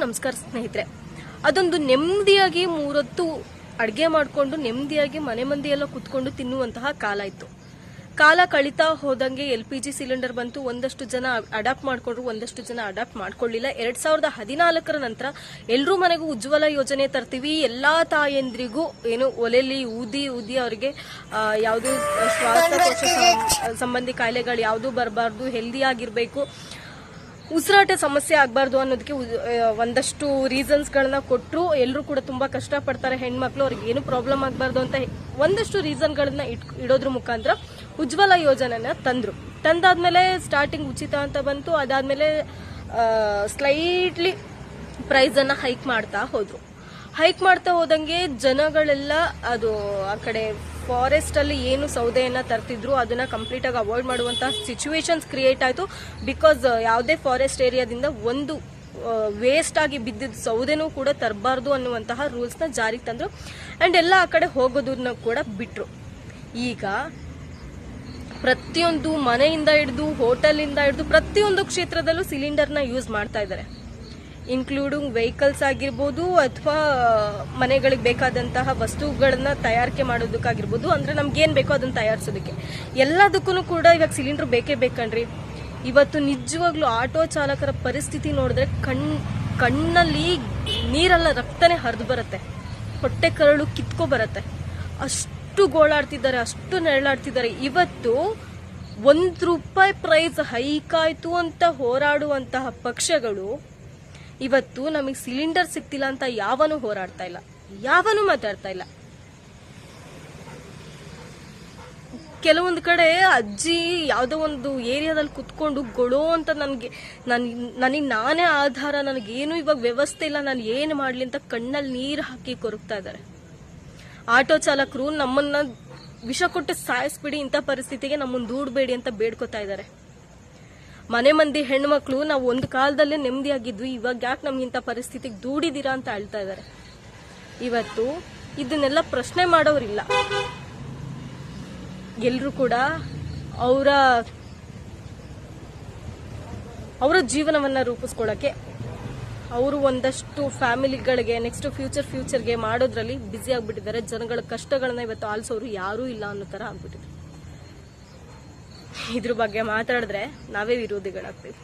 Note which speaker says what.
Speaker 1: ನಮಸ್ಕಾರ ಸ್ನೇಹಿತರೆ. ಅದೊಂದು ನೆಮ್ಮದಿಯಾಗಿ ಮೂರೊತ್ತು ಅಡುಗೆ ಮಾಡಿಕೊಂಡು ನೆಮ್ಮದಿಯಾಗಿ ಮನೆ ಮಂದಿ ಎಲ್ಲ ಕುತ್ಕೊಂಡು ತಿನ್ನುವಂತಹ ಕಾಲ ಇತ್ತು. ಕಾಲ ಕಳೀತಾ ಹೋದಂಗೆ LPG ಸಿಲಿಂಡರ್ ಬಂತು. ಒಂದಷ್ಟು ಜನ ಅಡಾಪ್ಟ್ ಮಾಡ್ಕೊಂಡ್ರು, ಒಂದಷ್ಟು ಜನ ಅಡಾಪ್ಟ್ ಮಾಡ್ಕೊಳ್ಳಿಲ್ಲ. 2014 ನಂತರ ಎಲ್ಲರೂ ಮನೆಗೂ ಉಜ್ವಲ ಯೋಜನೆ ತರ್ತೀವಿ, ಎಲ್ಲಾ ತಾಯಂದ್ರಿಗೂ ಏನು ಒಲೆಯಲ್ಲಿ ಊದಿ ಅವರಿಗೆ ಯಾವುದೇ ಶ್ವಾಸಕೋಶ ಸಂಬಂಧಿ ಕಾಯಿಲೆಗಳು ಯಾವುದು ಬರಬಾರ್ದು, ಹೆಲ್ದಿ ಆಗಿರ್ಬೇಕು, ಉಸಿರಾಟ ಸಮಸ್ಯೆ ಆಗಬಾರ್ದು ಅನ್ನೋದಕ್ಕೆ ಒಂದಷ್ಟು ರೀಸನ್ಸ್ಗಳನ್ನ ಕೊಟ್ಟರು. ಎಲ್ಲರೂ ಕೂಡ ತುಂಬಾ ಕಷ್ಟ ಪಡ್ತಾರೆ ಹೆಣ್ಮಕ್ಳು, ಅವ್ರಿಗೆ ಏನು ಪ್ರಾಬ್ಲಮ್ ಆಗಬಾರ್ದು ಅಂತ ಒಂದಷ್ಟು ರೀಸನ್ಗಳನ್ನ ಇಡೋದ್ರ ಮುಖಾಂತರ ಉಜ್ವಲ ಯೋಜನೆನ ತಂದಾದ್ಮೇಲೆ ಸ್ಟಾರ್ಟಿಂಗ್ ಉಚಿತ ಅಂತ ಬಂತು. ಅದಾದ್ಮೇಲೆ ಸ್ಲೈಟ್ಲಿ ಪ್ರೈಸ್ ಅನ್ನ ಹೈಕ್ ಮಾಡ್ತಾ ಹೋದಂಗೆ ಜನಗಳೆಲ್ಲ ಅದು ಆ ಕಡೆ ಫಾರೆಸ್ಟ್ ಅಲ್ಲಿ ಏನು ಸೌದೆಯನ್ನ ತರ್ತಿದ್ರು ಅದನ್ನ ಕಂಪ್ಲೀಟ್ ಆಗಿ ಅವಾಯ್ಡ್ ಮಾಡುವಂತಹ ಸಿಚುವೇಶನ್ಸ್ ಕ್ರಿಯೇಟ್ ಆಯ್ತು. ಬಿಕಾಸ್ ಯಾವುದೇ ಫಾರೆಸ್ಟ್ ಏರಿಯಾದಿಂದ ಒಂದು ವೇಸ್ಟ್ ಆಗಿ ಬಿದ್ದಿದ್ದ ಸೌದೆನೂ ಕೂಡ ತರಬಾರ್ದು ಅನ್ನುವಂತಹ ರೂಲ್ಸ್ ನ ಜಾರಿಗೆ ತಂದ್ರು. ಅಂಡ್ ಎಲ್ಲ ಆ ಕಡೆ ಹೋಗೋದನ್ನ ಕೂಡ ಬಿಟ್ರು. ಈಗ ಪ್ರತಿಯೊಂದು ಮನೆಯಿಂದ ಹಿಡಿದು ಹೋಟೆಲ್ ಇಂದ ಹಿಡಿದು ಪ್ರತಿಯೊಂದು ಕ್ಷೇತ್ರದಲ್ಲೂ ಸಿಲಿಂಡರ್ನ ಯೂಸ್ ಮಾಡ್ತಾ ಇದ್ದಾರೆ. ಇನ್ಕ್ಲೂಡಿಂಗ್ ವೆಹಿಕಲ್ಸ್ ಆಗಿರ್ಬೋದು ಅಥವಾ ಮನೆಗಳಿಗೆ ಬೇಕಾದಂತಹ ವಸ್ತುಗಳನ್ನ ತಯಾರಿಕೆ ಮಾಡೋದಕ್ಕಾಗಿರ್ಬೋದು, ಅಂದ್ರೆ ನಮ್ಗೇನ್ ಬೇಕೋ ಅದನ್ನ ತಯಾರಿಸೋದಕ್ಕೆ ಎಲ್ಲದಕ್ಕೂ ಕೂಡ ಇವಾಗ ಸಿಲಿಂಡರ್ ಬೇಕೇ ಬೇಕಣ್ರಿ. ಇವತ್ತು ನಿಜವಾಗ್ಲೂ ಆಟೋ ಚಾಲಕರ ಪರಿಸ್ಥಿತಿ ನೋಡಿದ್ರೆ ಕಣ್ಣಲ್ಲಿ ನೀರೆಲ್ಲ ರಕ್ತನೇ ಹರಿದು ಬರುತ್ತೆ, ಹೊಟ್ಟೆ ಕರಳು ಕಿತ್ಕೊ ಬರುತ್ತೆ. ಅಷ್ಟು ಗೋಳಾಡ್ತಿದ್ದಾರೆ, ಅಷ್ಟು ನೆರಳಾಡ್ತಿದ್ದಾರೆ. ಇವತ್ತು ₹1 ಪ್ರೈಸ್ ಹೈಕ್ ಆಯ್ತು ಅಂತ ಹೋರಾಡುವಂತಹ ಪಕ್ಷಗಳು ಇವತ್ತು ನಮಗೆ ಸಿಲಿಂಡರ್ ಸಿಗ್ತಿಲ್ಲ ಅಂತ ಯಾವನು ಹೋರಾಡ್ತಾ ಇಲ್ಲ, ಯಾವನು ಮಾತಾಡ್ತಾ ಇಲ್ಲ. ಕೆಲವೊಂದು ಕಡೆ ಅಜ್ಜಿ ಯಾವ್ದೋ ಒಂದು ಏರಿಯಾದಲ್ಲಿ ಕುತ್ಕೊಂಡು ಗೊಳೋ ಅಂತ ನನಗೆ ನಾನೇ ಆಧಾರ, ನನಗೇನು ಇವಾಗ ವ್ಯವಸ್ಥೆ ಇಲ್ಲ, ನಾನು ಏನು ಮಾಡ್ಲಿ ಅಂತ ಕಣ್ಣಲ್ಲಿ ನೀರು ಹಾಕಿ ಕೊರಗ್ತಾ ಇದ್ದಾರೆ. ಆಟೋ ಚಾಲಕರು ನಮ್ಮನ್ನ ವಿಷ ಕೊಟ್ಟು ಸಾಯಿಸ್ಬಿಡಿ, ಇಂಥ ಪರಿಸ್ಥಿತಿಗೆ ನಮ್ಮನ್ನ ದೂಡಬೇಡಿ ಅಂತ ಬೇಡ್ಕೊತಾ ಇದ್ದಾರೆ. ಮನೆ ಮಂದಿ ಹೆಣ್ಮಕ್ಳು ನಾವು ಒಂದು ಕಾಲದಲ್ಲೇ ನೆಮ್ಮದಿಯಾಗಿದ್ವಿ, ಇವಾಗ ಯಾಕೆ ನಮ್ಗಿಂತ ಪರಿಸ್ಥಿತಿಗೆ ದೂಡಿದೀರಾ ಅಂತ ಹೇಳ್ತಾ ಇದ್ದಾರೆ. ಇವತ್ತು ಇದನ್ನೆಲ್ಲ ಪ್ರಶ್ನೆ ಮಾಡೋರಿಲ್ಲ. ಎಲ್ರು ಕೂಡ ಅವರ ಜೀವನವನ್ನ ರೂಪಿಸ್ಕೊಳ್ಳಕ್ಕೆ ಅವರು ಒಂದಷ್ಟು ಫ್ಯಾಮಿಲಿಗಳಿಗೆ ನೆಕ್ಸ್ಟ್ ಫ್ಯೂಚರ್ಗೆ ಮಾಡೋದ್ರಲ್ಲಿ ಬ್ಯುಸಿ ಆಗ್ಬಿಟ್ಟಿದ್ದಾರೆ. ಜನಗಳ ಕಷ್ಟಗಳನ್ನ ಇವತ್ತು ಆಲಿಸೋರು ಯಾರೂ ಇಲ್ಲ ಅನ್ನೋ ತರ ಆಗ್ಬಿಟ್ಟಿದೆ. ಇದ್ರ ಬಗ್ಗೆ ಮಾತಾಡಿದ್ರೆ ನಾವೇ ವಿರೋಧಿಗಳಾಗ್ತೀವಿ.